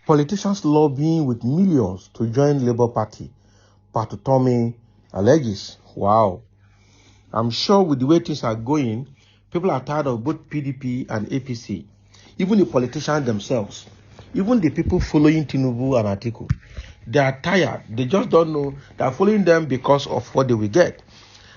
Politicians lobbying with millions to join Labour Party, Utomi alleges. Wow. I'm sure with the way things are going, people are tired of both PDP and APC. Even the politicians themselves, even the people following Tinubu and Atiku, they are tired. They just don't know. They are following them because of what they will get.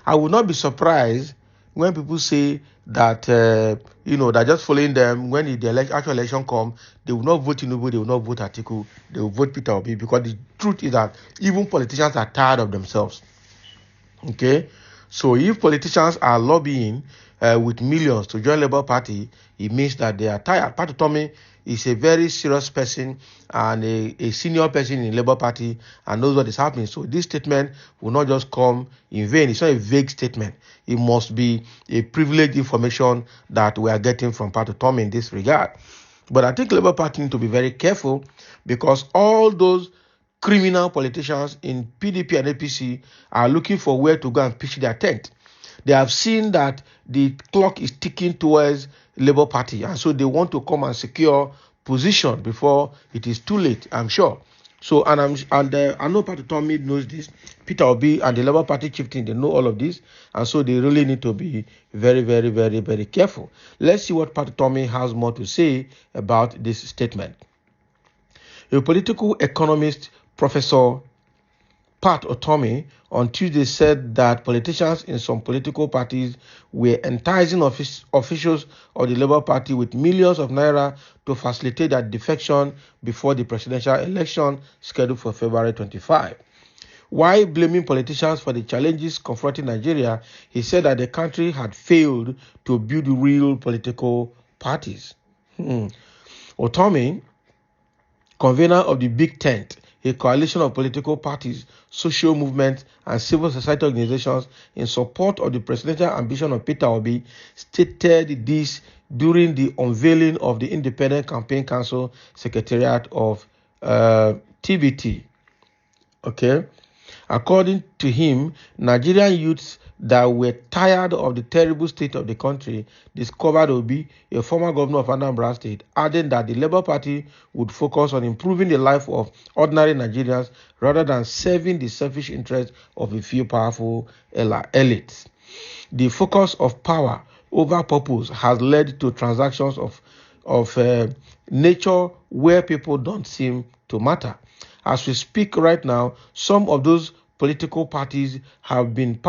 I will not be surprised when people say that, they're just following them. When the actual election comes, they will not vote Tinubu, they will not vote Atiku, they will vote Peter Obi, because the truth is that even politicians are tired of themselves. Okay? So if politicians are lobbying with millions to join Labour Party, it means that they are tired. Pat Utomi is a very serious person and a senior person in Labour Party and knows what is happening. So this statement will not just come in vain. It's not a vague statement. It must be a privileged information that we are getting from Pat Utomi in this regard. But I think Labour Party need to be very careful, because all those criminal politicians in PDP and APC are looking for where to go and pitch their tent. They have seen that the clock is ticking towards Labour Party, and so they want to come and secure position before it is too late, I'm sure. So, I know Pat Utomi knows this. Peter Obi and the Labour Party chieftain, they know all of this, and so they really need to be very, very, very, very careful. Let's see what Pat Utomi has more to say about this statement. A political economist, Professor Pat Utomi, on Tuesday said that politicians in some political parties were enticing officials of the Labour Party with millions of naira to facilitate their defection before the presidential election scheduled for February 25. While blaming politicians for the challenges confronting Nigeria, he said that the country had failed to build real political parties. Utomi, convener of the Big Tent, a coalition of political parties, social movements, and civil society organizations in support of the presidential ambition of Peter Obi, stated this during the unveiling of the Independent Campaign Council Secretariat of TBT. Okay? According to him, Nigerian youths that were tired of the terrible state of the country discovered Obi, a former governor of Anambra State, adding that the Labour Party would focus on improving the life of ordinary Nigerians rather than serving the selfish interests of a few powerful elites. The focus of power over purpose has led to transactions of nature where people don't seem to matter. As we speak right now, some of those political parties have been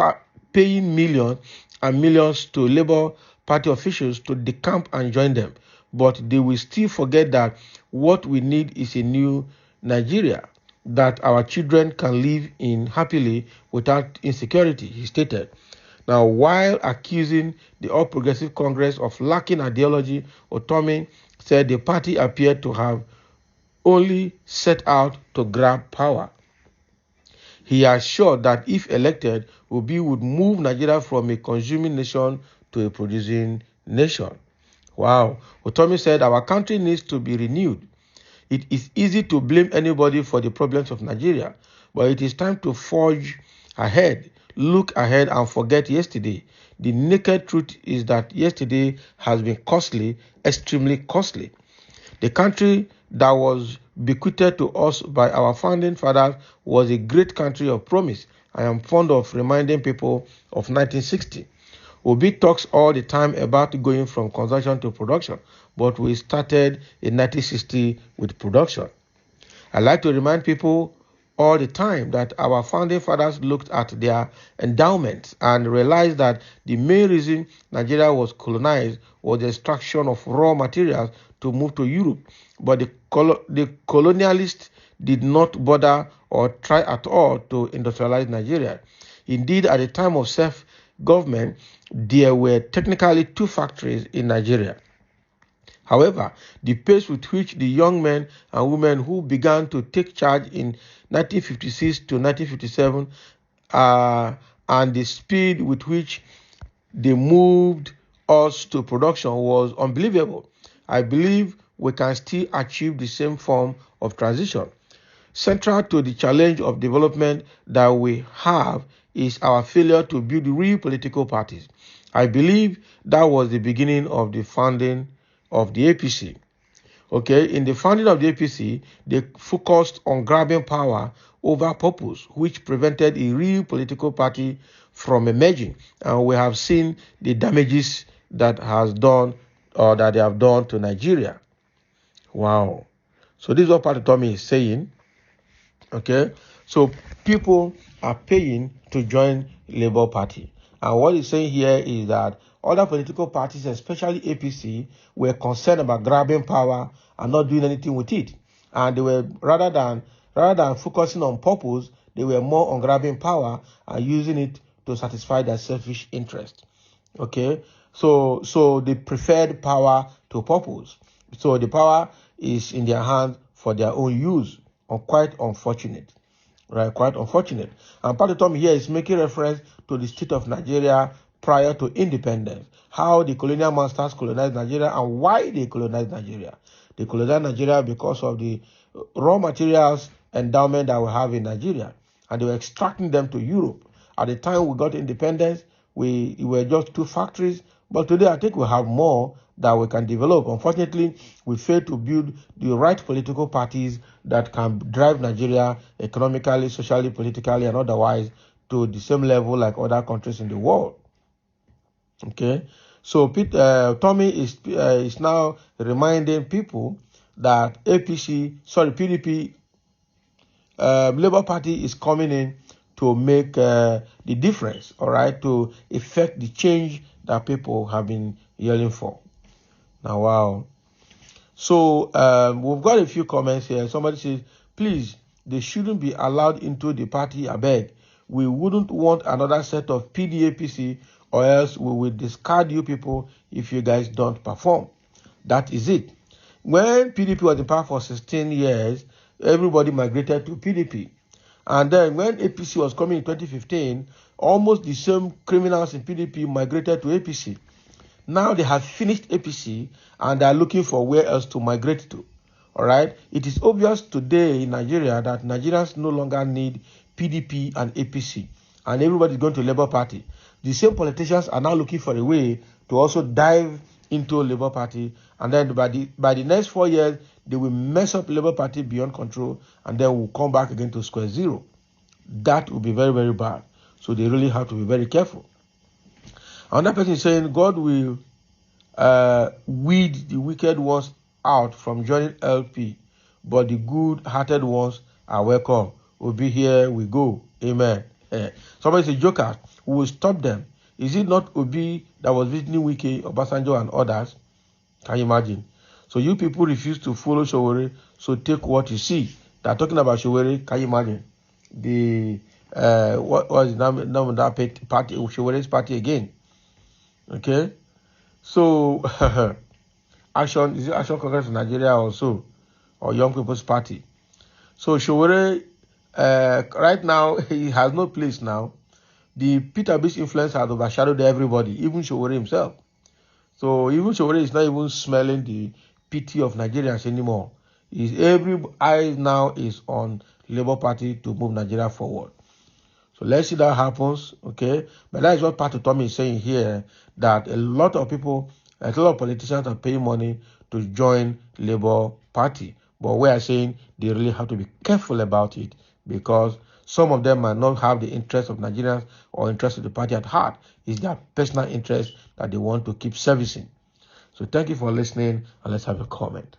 paying millions and millions to Labour Party officials to decamp and join them. But they will still forget that what we need is a new Nigeria that our children can live in happily without insecurity, he stated. Now, while accusing the All Progressive Congress of lacking ideology, Utomi said the party appeared to have only set out to grab power. He assured that if elected, Obi would move Nigeria from a consuming nation to a producing nation. Wow. Utomi said our country needs to be renewed. It is easy to blame anybody for the problems of Nigeria, but it is time to forge ahead, look ahead and forget yesterday. The naked truth is that yesterday has been costly, extremely costly. The country that was bequeathed to us by our founding fathers was a great country of promise. I am fond of reminding people of 1960. Obi talks all the time about going from consumption to production, but we started in 1960 with production. I like to remind people all the time that our founding fathers looked at their endowments and realized that the main reason Nigeria was colonized was the extraction of raw materials to move to Europe. But the colonialists did not bother or try at all to industrialize Nigeria. Indeed, at the time of self-government, there were technically 2 factories in Nigeria. However, the pace with which the young men and women who began to take charge in 1956 to 1957 and the speed with which they moved us to production was unbelievable. I believe we can still achieve the same form of transition. Central to the challenge of development that we have is our failure to build real political parties. I believe that was the beginning of the founding of the APC. Okay, in the founding of the APC, they focused on grabbing power over purpose, which prevented a real political party from emerging. And we have seen the damages that has done or that they have done to Nigeria. Wow. So this is what Pat Utomi is saying. Okay, so people are paying to join Labour Party, and what he's saying here is that other political parties, especially APC, were concerned about grabbing power and not doing anything with it, and they were rather than focusing on purpose, they were more on grabbing power and using it to satisfy their selfish interest. Okay, so they preferred power to purpose. So the power is in their hands for their own use. Quite unfortunate, right? Quite unfortunate. And Pat Utomi here is making reference to the state of Nigeria prior to independence, how the colonial masters colonized Nigeria and why they colonized Nigeria. They colonized Nigeria because of the raw materials endowment that we have in Nigeria, and they were extracting them to Europe. At the time we got independence, we were just 2 factories, but today I think we have more that we can develop. Unfortunately, we failed to build the right political parties that can drive Nigeria economically, socially, politically, and otherwise to the same level like other countries in the world. Okay, so Tommy is now reminding people that PDP, Labour Party is coming in to make the difference, all right, to effect the change that people have been yelling for. Now, wow. So we've got a few comments here. Somebody says, please, they shouldn't be allowed into the party, I beg. We wouldn't want another set of PDAPC, or else we will discard you people if you guys don't perform. That is it. When PDP was in power for 16 years, everybody migrated to PDP. And then when APC was coming in 2015, almost the same criminals in PDP migrated to APC. Now they have finished APC and they are looking for where else to migrate to. All right. It is obvious today in Nigeria that Nigerians no longer need PDP and APC, and everybody is going to Labour Party. The same politicians are now looking for a way to also dive into Labour Party, and then by the next 4 years they will mess up Labour Party beyond control, and then we'll come back again to square zero. That will be very, very bad. So they really have to be very careful. Another person is saying God will weed the wicked ones out from joining LP, but the good-hearted ones are welcome. We'll be here, we go. Amen. Somebody says, Joker, who will stop them? Is it not Obi that was visiting Wike, Obasanjo, and others? Can you imagine? So you people refuse to follow Sowore, so take what you see. They're talking about Sowore. Can you imagine? The what was the name of that party? Showere's party again. Okay, so Action Congress of Nigeria also, or Young People's Party. So Sowore, right now he has no place now. The Peter Ob's influence has overshadowed everybody, even Sowore himself. So even Sowore is not even smelling the pity of Nigerians anymore. Every eye now is on Labour Party to move Nigeria forward. So let's see that happens, okay? But that is what Pat Utomi is saying here, that a lot of people, a lot of politicians are paying money to join Labour Party. But we are saying they really have to be careful about it, because some of them might not have the interest of Nigerians or interest of the party at heart. It's their personal interest that they want to keep servicing. So thank you for listening, and let's have a comment.